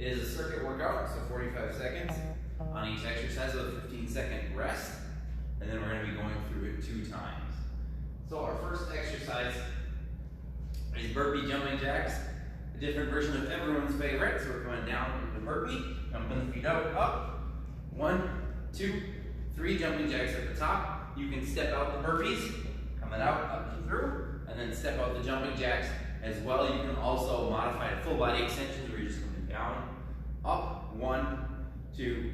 is a circuit workout, so 45 seconds on each exercise with a 15-second rest, and then we're going to be going through it 2 times. So our first exercise is burpee jumping jacks, a different version of everyone's favorite. So we're coming down into the burpee, jumping the feet out, up. 1, 2, 3 jumping jacks at the top. You can step out the burpees, coming out, up and through, and then step out the jumping jacks as well. You can also modify it full body extensions where you're just coming down, up, 1, 2,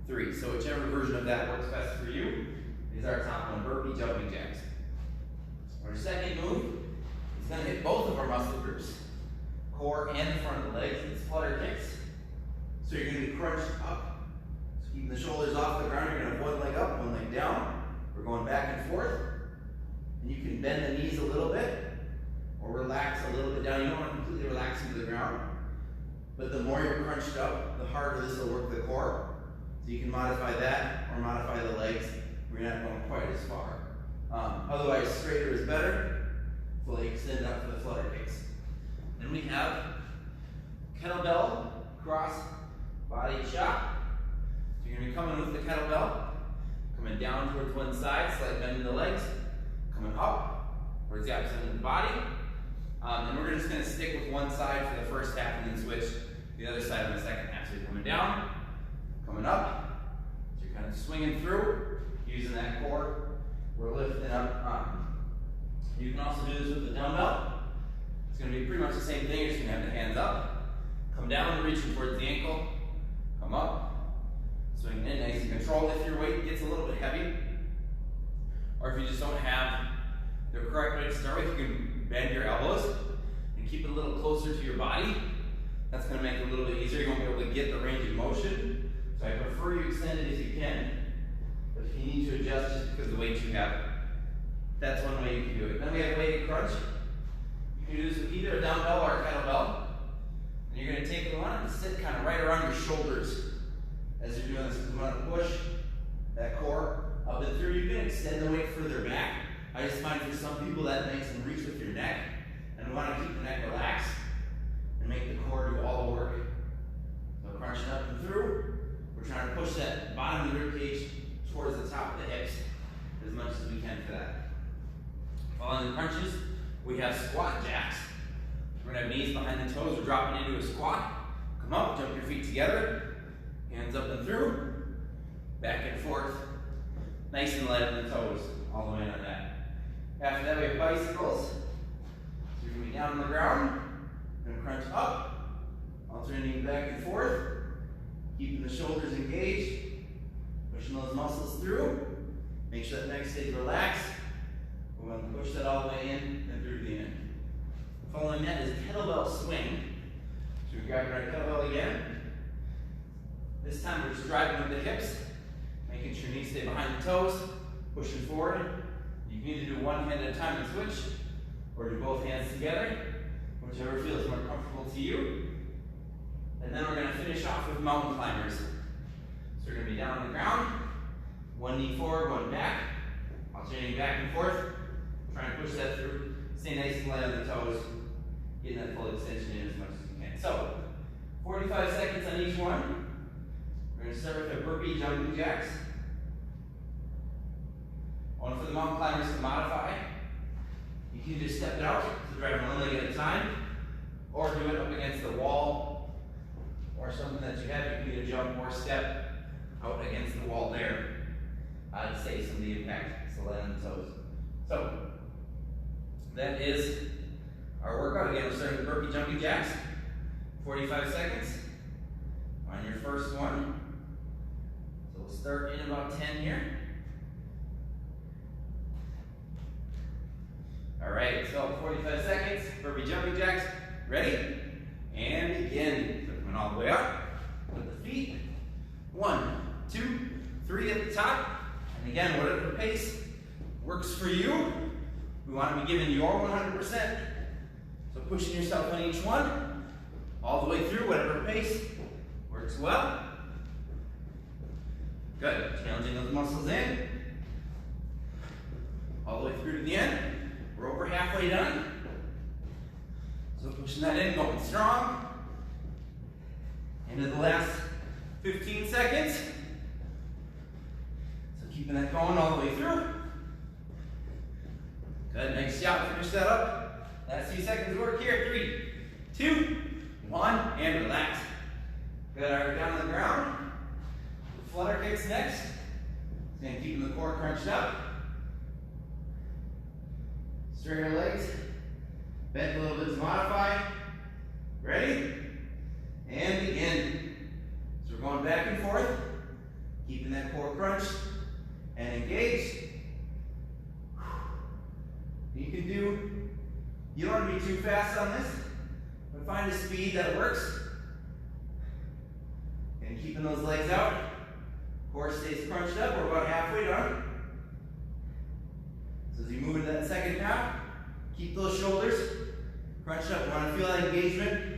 3. So whichever version of that works best for you is our top one, burpee jumping jacks. Our second move is going to hit both of our muscle groups, core and the front of the legs. It's flutter kicks. So you're going to be crunched up. So keeping the shoulders off the ground, you're going to have one leg up, one leg down. We're going back and forth. And you can bend the knees a little bit or relax a little bit down. You don't want to completely relax into the ground. But the more you're crunched up, the harder this will work the core. So you can modify that or modify the legs. We're not going quite as far. Otherwise, straighter is better. Fully extend up for the flutter kicks. Then we have kettlebell cross body chop. So you're going to be coming with the kettlebell, coming down towards one side, slight bend in the legs, coming up towards the opposite end of the body. And we're just going to stick with one side for the first half and then switch the other side in the second half. So you're coming down, coming up. So you're kind of swinging through, using that core. We're lifting up. You can also do this with the dumbbell. It's going to be pretty much the same thing. You're just going to have the hands up, come down, reaching towards the ankle, come up, swing in nice and controlled. If your weight gets a little bit heavy, or if you just don't have the correct way to start with, you can bend your elbows and keep it a little closer to your body. That's going to make it a little bit easier. You won't be able to get the range of motion. So I prefer you extend it as you can. But if you need to adjust just because of the weight you have, that's one way you can do it. Then we have weighted crunch. You can do this with either a dumbbell or a kettlebell. And you're going to take the one and sit kind of right around your shoulders as you're doing this. Because we want to push that core up and through. You can extend the weight further back. I just find for some people that makes them reach with your neck. And we want to keep the neck relaxed and make the core do all the work. So crunching up and through. We're trying to push that bottom of the rib cage towards the top of the hips as much as we can for that. Following the crunches, we have squat jacks. We're going to have knees behind the toes. We're dropping into a squat. Come up, jump your feet together. Hands up and through. Back and forth. Nice and light on the toes. All the way on that. After that, we have bicycles. So you're going to be down on the ground. We're going to crunch up. Alternating back and forth. Keeping the shoulders engaged. Pushing those muscles through. Make sure that neck stays relaxed. We're going to push that all the way in and through the end. Following that is kettlebell swing. So we're grabbing our kettlebell again. This time we're just driving with the hips, making sure knees stay behind the toes, pushing forward. You can either do one hand at a time and switch, or do both hands together, whichever feels more comfortable to you. And then we're going to finish off with mountain climbers. So we're going to be down on the ground, one knee forward, one back, alternating back and forth. Trying to push that through, stay nice and light on the toes, getting that full extension in as much as you can. So, 45 seconds on each one. We're going to start with our burpee jumping jacks. One for the mountain climbers to modify. You can either step it out, so drive one leg at a time, or do it up against the wall, or something that you have. You can either jump or step out against the wall there. I'd say some of the impact, so light on the toes. So, that is our workout. Again, we're starting with burpee jumping jacks. 45 seconds on your first one. So we'll start in about 10 here. All right, so 45 seconds, burpee jumping jacks. Ready? And begin. So coming all the way up with the feet. 1, 2, 3 at the top. And again, whatever pace works for you. We want to be giving your 100%. So pushing yourself on each one, all the way through, whatever pace works well. Good. Challenging those muscles in. All the way through to the end. We're over halfway done. So pushing that in, going strong. And into the last 15 seconds. So keeping that going all the way through. Good, nice job. Finish that up. Last few seconds of work here. 3, 2, 1, and relax. Good, all right, down on the ground. Flutter kicks next. And keeping the core crunched up. Straighten your legs. Bend a little bit to modify. Ready? And begin. So we're going back and forth. Keeping that core crunched and engaged. You don't want to be too fast on this, but find a speed that works. And keeping those legs out. Core stays crunched up. We're about halfway done. So as you move into that second half, keep those shoulders crunched up. You want to feel that engagement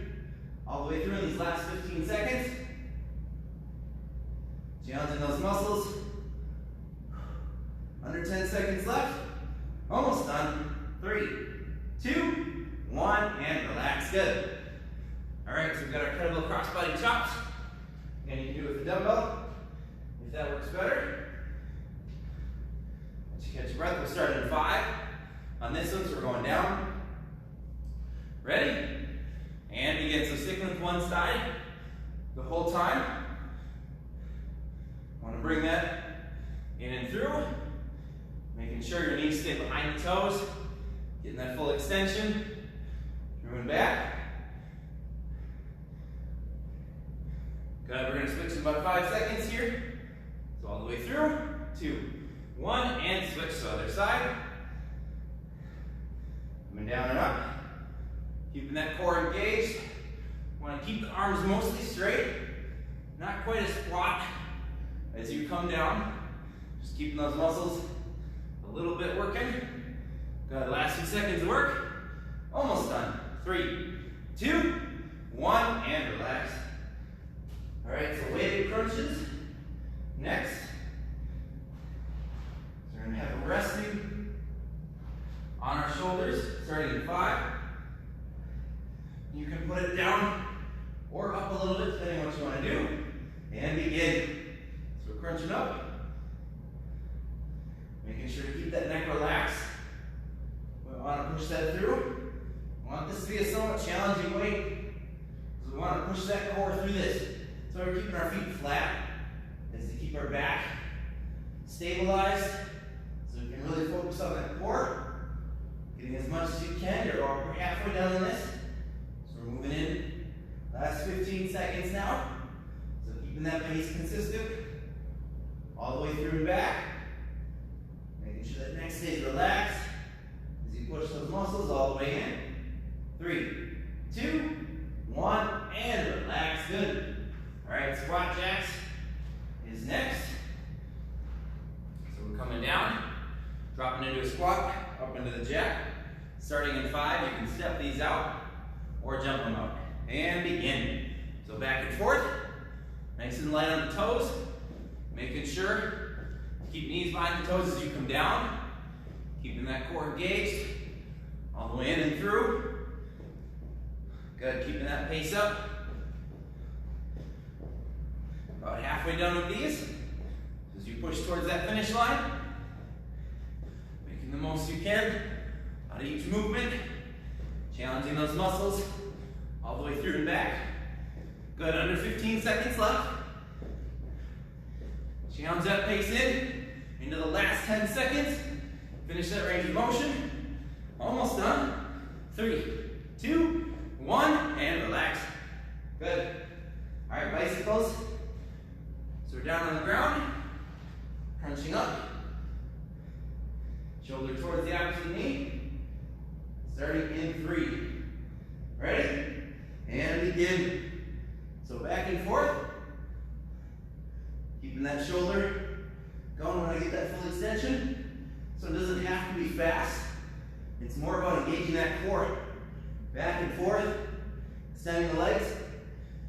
all the way through in these last 15 seconds. Challenging those muscles. Under 10 seconds left. Almost done. 3, 2, 1, and relax. Good. All right, so we've got our kettlebell crossbody chops. And you can do it with the dumbbell if that works better. Once you catch your breath, we'll start in 5 on this one, so we're going down. Ready? And begin. So sticking with one side the whole time. Want to bring that in and through. Making sure your knees stay behind the toes. Getting that full extension. Through and back. Good. We're going to switch in about 5 seconds here. So all the way through. 2, 1, and switch to the other side. Coming down and up. Keeping that core engaged. Want to keep the arms mostly straight. Not quite as squat as you come down. Just keeping those muscles a little bit working. Good. Last few seconds of work. Almost done. 3, 2, 1, and relax. All right, so weighted crunches. Next. So we're going to have a resting on our shoulders, starting in 5. You can put it down or up a little bit, depending on what you want to do. And begin. So we're crunching up. Making sure to keep that neck relaxed. We want to push that through. We want this to be a somewhat challenging weight. So we want to push that core through this. So we're keeping our feet flat. Is to keep our back stabilized. So we can really focus on that core. Getting as much as you can. We're halfway done on this. So we're moving in. Last 15 seconds now. So keeping that pace consistent. All the way through and back. Making sure that neck stays relaxed. As you push those muscles all the way in. 3, 2, 1, and relax. Good. Alright, squat jacks is next. So we're coming down, dropping into a squat, up into the jack. Starting in 5, you can step these out or jump them out. And begin. So back and forth, nice and light on the toes. Making sure, keep knees behind the toes as you come down. Keeping that core engaged, all the way in and through. Good, keeping that pace up. About halfway done with these. As you push towards that finish line, making the most you can out of each movement, challenging those muscles all the way through and back. Good, under 15 seconds left. Challenge that pace into the last 10 seconds. Finish that range of motion. Almost done. 3, 2, 1, and relax. Good. All right, bicycles. So we're down on the ground, crunching up. Shoulder towards the opposite knee. Starting in 3. Ready? And begin. So back and forth. Keeping that shoulder going when I get that full extension. So it doesn't have to be fast. It's more about engaging that core. Back and forth. Extending the legs.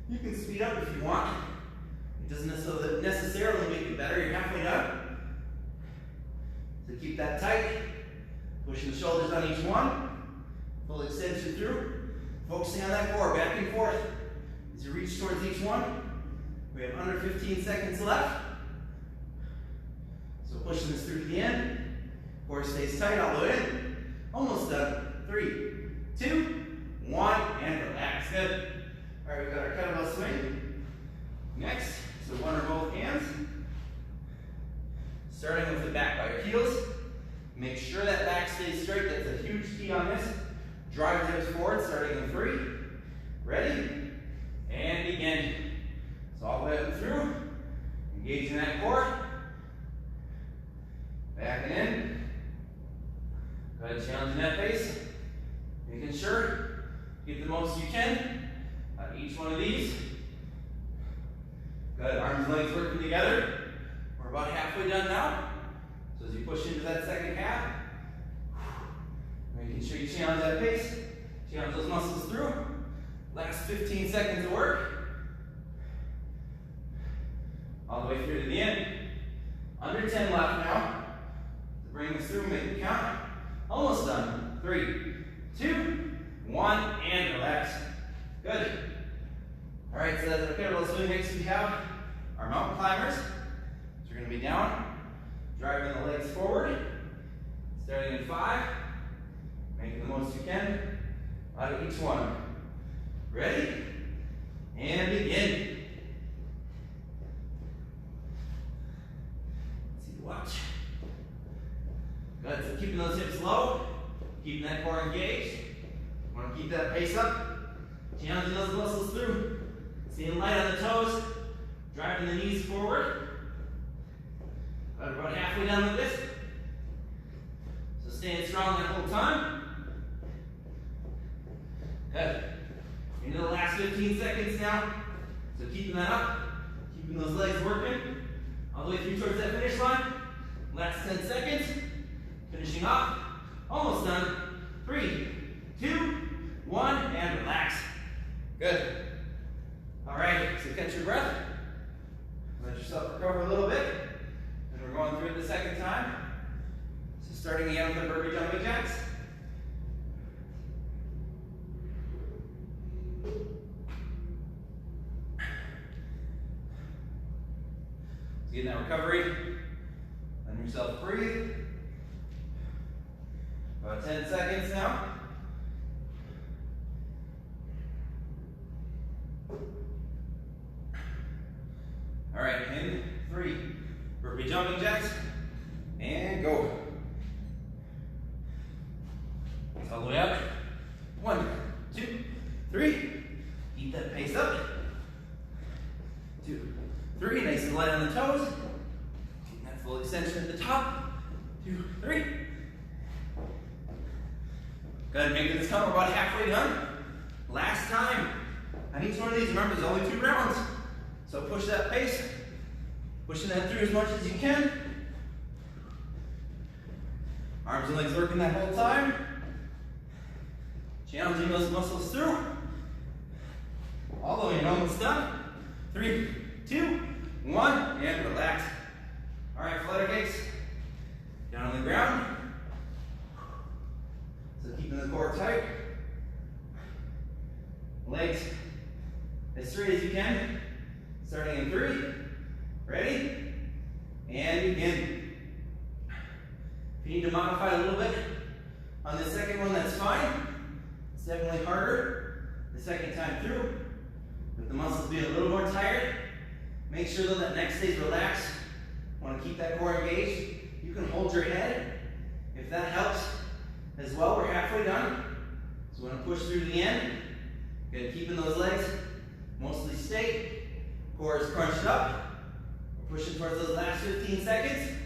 You can speed up if you want. It doesn't necessarily make it better. You're halfway done. So keep that tight. Pushing the shoulders on each one. Full extension through. Focusing on that core, back and forth. As you reach towards each one. We have under 15 seconds left. So pushing this through to the end. Core stays tight all the way in. Almost done. 3, 2, 1, and relax. Good. All right, we've got our kettlebell swing. Next, so one or both hands. Starting with the back by your heels. Make sure that back stays straight. That's a huge key on this. Drive your hips forward, starting in 3. Ready? And begin. So all the way up and through. Engaging that core. Back and in. Go ahead, challenging that pace. Making sure you get the most you can out of each one of these. Good, arms and legs working together. We're about halfway done now. So as you push into that second half, making sure you challenge that pace, challenge those muscles through. Last 15 seconds of work. All the way through to the end. Under 10 left now. So bring this through, make it count. Almost done. 3, 2, 1, and relax. Good. All right, so that's our kettlebell swing. Next we have our mountain climbers. So we're going to be down, driving the legs forward, starting in 5, making the most you can out of each one. Ready? And begin. Let's see the watch. Good, so keeping those hips low, keeping that core engaged. Want to keep that pace up, challenging those muscles through. Staying light on the toes, driving the knees forward. Got about halfway done with this. So staying strong that whole time. Good. Into the last 15 seconds now. So keeping that up, keeping those legs working. All the way through towards that finish line. Last 10 seconds. Finishing off. Almost done. 3, 2, 1, and relax. Good. All right, so catch your breath. Let yourself recover a little bit. And we're going through it the second time. So starting again with the burpee jumping jacks. So getting that recovery. Letting yourself breathe. About 10 seconds now. All right, in 3, burpee jumping jacks, and go. All the way up. 1, 2, 3. Keep that pace up. 2, 3. Nice and light on the toes. Keep that full extension at the top. 2, 3. Good, making this count. We're about halfway done. Last time. On each one of these, remember, there's only 2 rounds. So push that pace, pushing that through as much as you can. Arms and legs working that whole time. Challenging those muscles through. All the way in, almost done. 3, 2, 1, and relax. All right, flutter cakes. Down on the ground. So keeping the core tight. Legs as straight as you can. Starting in 3, ready, and begin. If you need to modify a little bit on the second one, that's fine. It's definitely harder the second time through, but the muscles be a little more tired. Make sure though that neck stays relaxed. Want to keep that core engaged. You can hold your head if that helps as well. We're halfway done, so we're going to push through to the end. Good, keeping those legs mostly straight. Core is crunched up. We're pushing towards those last 15 seconds.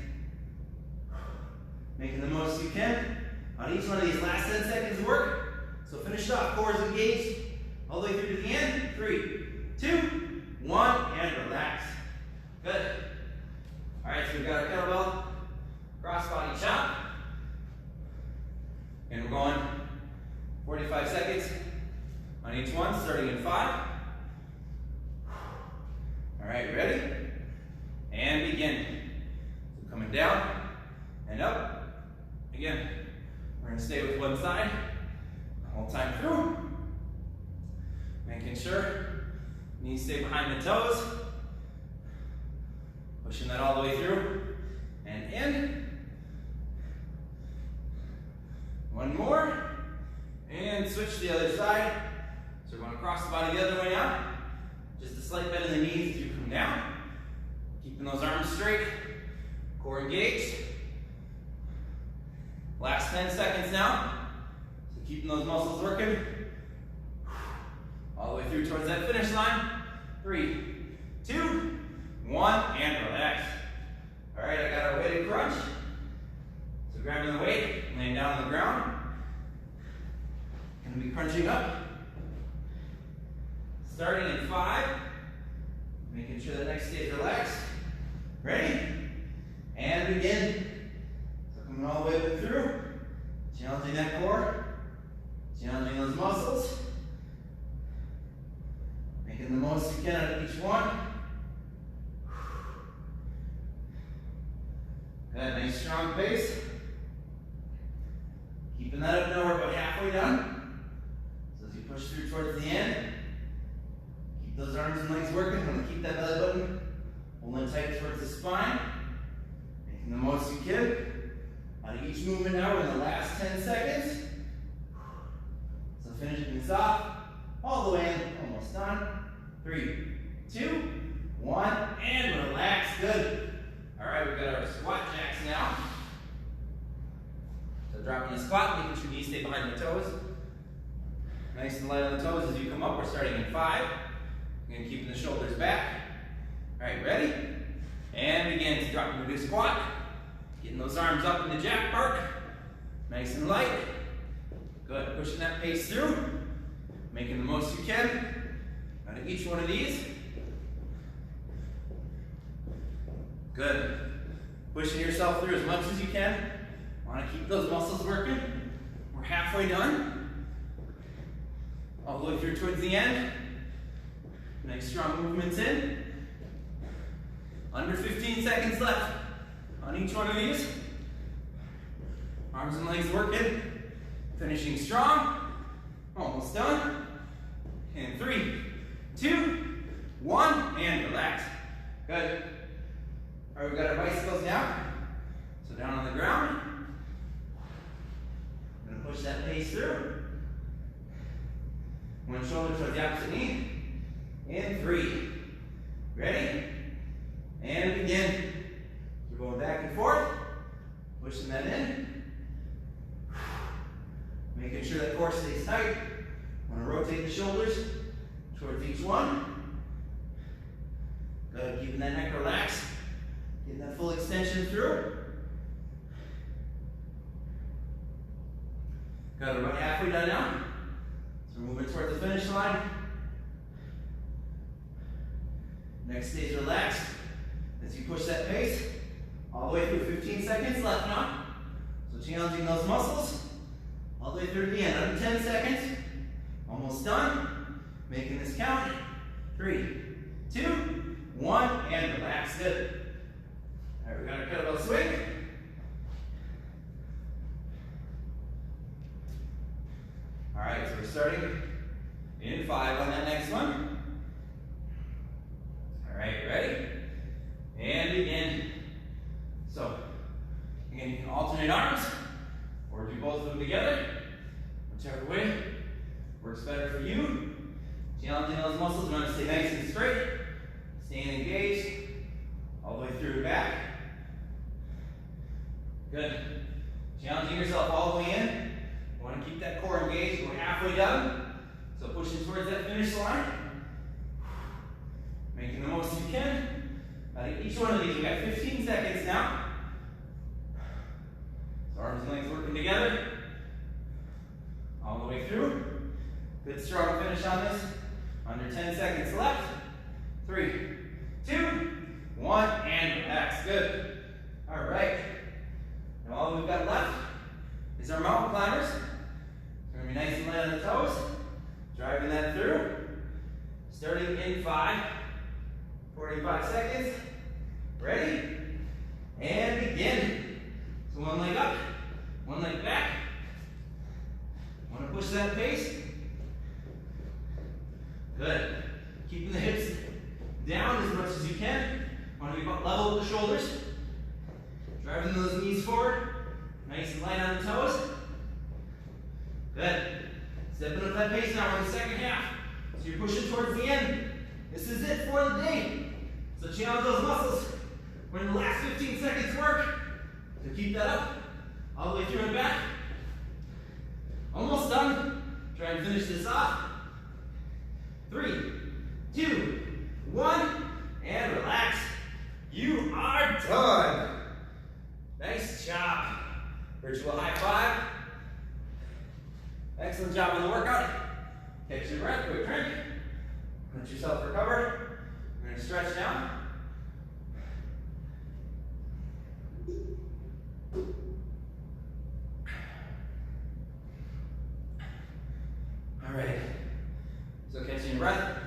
Making the most you can on each one of these last 10 seconds of work. So finish it off. Core is engaged all the way through to the end. 3, 2, 1, and relax. Good. All right, so we've got our kettlebell cross body chop. And we're going 45 seconds on each one, starting in 5. All right, ready? And begin. So coming down and up. Again, we're going to stay with one side the whole time through. Making sure knees stay behind the toes. Pushing that all the way through. And in. One more. And switch to the other side. So we're going to cross the body the other way now. Just a slight bend in the knees as you come down. Keeping those arms straight. Core engaged. Last 10 seconds now. So keeping those muscles working. All the way through towards that finish line. 3, 2, 1, and relax. All right, I got our weighted crunch. So grabbing the weight, laying down on the ground. Gonna be crunching up. Starting in 5. Making sure the neck stays relaxed. Ready? And begin. So coming all the way up through. Challenging that core. Challenging those muscles. Making the most you can out of each one. Good, nice strong pace. Keeping that up now, we're about halfway done. So as you push through towards the end, keep those arms and legs working. I'm gonna keep that belly button holding tight towards the spine. Making the most you can out of each movement now. We're in the last 10 seconds. So finishing this off, all the way in, almost done. 3, 2, 1, and relax. Good. All right, we've got our squat jacks now. So dropping the squat, making sure knees stay behind the toes. Nice and light on the toes as you come up. We're starting in 5. Again, keeping the shoulders back. All right, ready? And begin to drop into a squat. Getting those arms up in the jack park. Nice and light. Good, pushing that pace through. Making the most you can out of each one of these. Good. Pushing yourself through as much as you can. Want to keep those muscles working. We're halfway done. All the way through towards the end. Nice strong movements in. Under 15 seconds left on each one of these. Arms and legs working. Finishing strong. Almost done. And 3, 2, 1, and relax. Good. All right, we've got our bicycles now. So down on the ground. I'm gonna push that pace through. One shoulder towards the opposite knee. In 3. Ready? And begin. We're going back and forth. Pushing that in. Making sure that core stays tight. I'm gonna rotate the shoulders towards each one. Good, keeping that neck relaxed. Getting that full extension through. Good, we're about halfway done now. So we're moving towards the finish line. Neck stays relaxed as you push that pace. All the way through, 15 seconds left now. So challenging those muscles. All the way through to the end, under 10 seconds. Almost done. Making this count. 3, 2, 1, and relax. Good. All right, we got our kettlebell swing. All right, so we're starting in 5 on that next one. All right, ready? And begin. So, again, you can alternate arms or do both of them together, whichever way works better for you. Challenging those muscles, you want to stay nice and straight, staying engaged, all the way through and back. Good. Challenging yourself all the way in. You want to keep that core engaged. We're halfway done. So pushing towards that finish line. Making the most you can. I think each one of these, you got 15 seconds now. So arms and legs working together. All the way through. Good strong finish on this. Under 10 seconds left. 3, 2, 1, and relax. Good. All right. Now all we've got left is our mountain climbers. We're going to be nice and light on the toes. Driving that through. Starting in 5. 45 seconds. Ready? shoulders. Driving those knees forward. Nice and light on the toes. Good. Stepping up that pace now in the second half. So you're pushing towards the end. This is it for the day. So challenge those muscles. We're in the last 15 seconds work. So keep that up. All the way through and back. Almost done. Try and finish this off. 3, 2, 1, and relax. You are done. Nice job. Virtual high five. Excellent job on the workout. Catch your breath, quick drink. Let yourself recover. We're going to stretch now. All right. So catching your breath.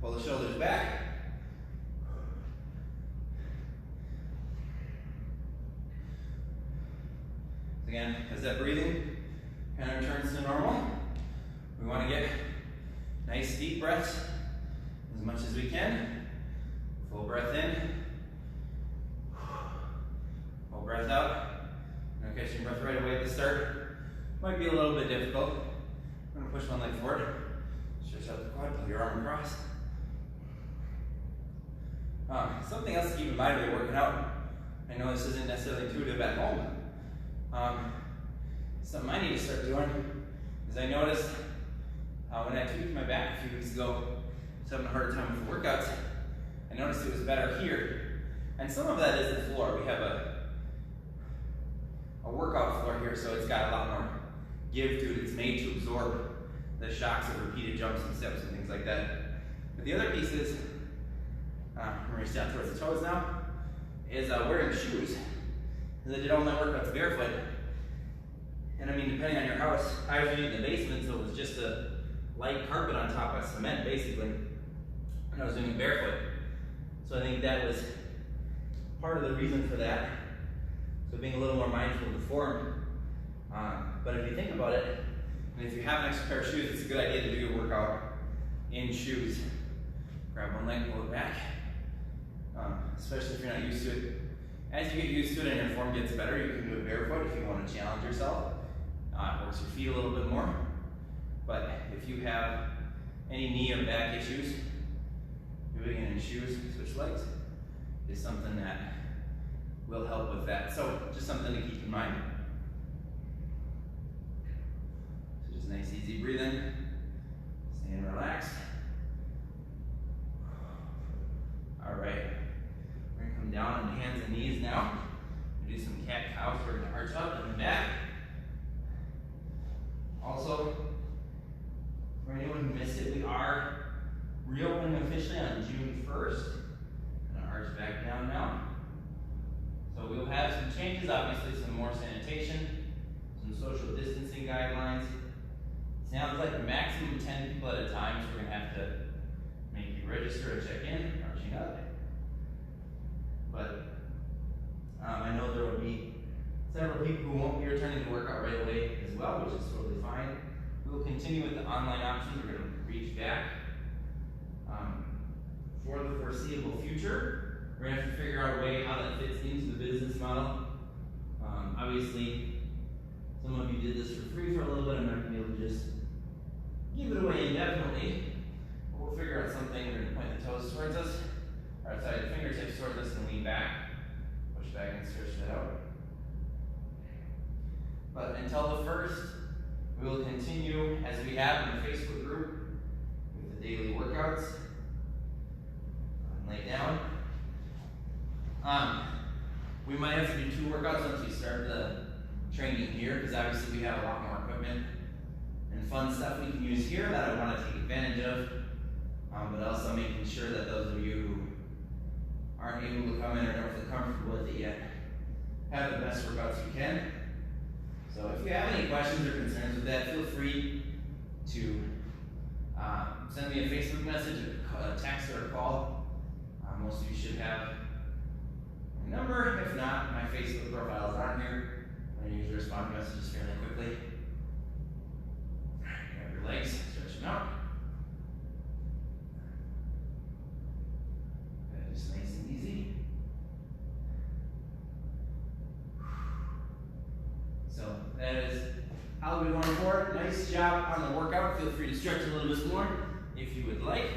Pull the shoulders back. Again, as that breathing kind of returns to normal, we want to get nice deep breaths as much as we can. Full breath in. Full breath out. Now catching breath right away at the start might be a little bit difficult. I'm going to push one leg forward. Stretch out the quad, pull your arm across. Something else to keep in mind when you're working out. I know this isn't necessarily intuitive at home. Something I need to start doing is I noticed when I tweaked my back a few weeks ago, I was having a harder time with the workouts. I noticed it was better here. And some of that is the floor. We have a workout floor here, so it's got a lot more give to it. It's made to absorb the shocks of repeated jumps and steps and things like that. But the other piece is, we're going to down towards the toes now, is wearing shoes. Because I did all my workouts barefoot. And I mean, depending on your house, I was doing it in the basement, so it was just a light carpet on top of cement, basically. And I was doing it barefoot. So I think that was part of the reason for that. So being a little more mindful of the form. But if you think about it, and if you have an extra pair of shoes, it's a good idea to do your workout in shoes. Grab one leg, pull it back. Especially if you're not used to it. As you get used to it and your form gets better, you can do it barefoot if you want to challenge yourself. It works your feet a little bit more. But if you have any knee or back issues, doing it in shoes, switch legs, is something that will help with that. So just something to keep in mind. So just nice, easy breathing. Staying relaxed. All right. We're going to come down on hands and knees now. We do some cat-cow, so we're going to arch up and back. Also, for anyone who missed it, we are reopening officially on June 1st. Going to arch back down now. So we'll have some changes, obviously some more sanitation, some social distancing guidelines. It sounds like a maximum 10 people at a time, so we're going to have to make you register and check in, arching up. But I know there will be several people who won't be returning to workout right away as well, which is totally fine. We will continue with the online options. We're going to reach back for the foreseeable future. We're going to have to figure out a way how that fits into the business model. Obviously, some of you did this for free for a little bit. I'm not going to be able to just give it away indefinitely. But we'll figure out something. We're going to point the toes towards us. Sorry, the fingertips towards us and lean back. Push back and stretch that out. But until the 1st, we will continue as we have in the Facebook group with the daily workouts. Lay down. We might have to do 2 workouts once we start the training here, because obviously we have a lot more equipment and fun stuff we can use here that I want to take advantage of. But also making sure that those of you who aren't able to come in or don't feel comfortable with it yet have the best workouts you can. So if you have any questions or concerns with that, feel free to send me a Facebook message, a text, or a call. Most of you should have my number. If not, my Facebook profile is on here. I usually respond to messages fairly quickly. Grab your legs, stretch them out. Just nice and easy. How's it going for? Nice job on the workout. Feel free to stretch a little bit more if you would like.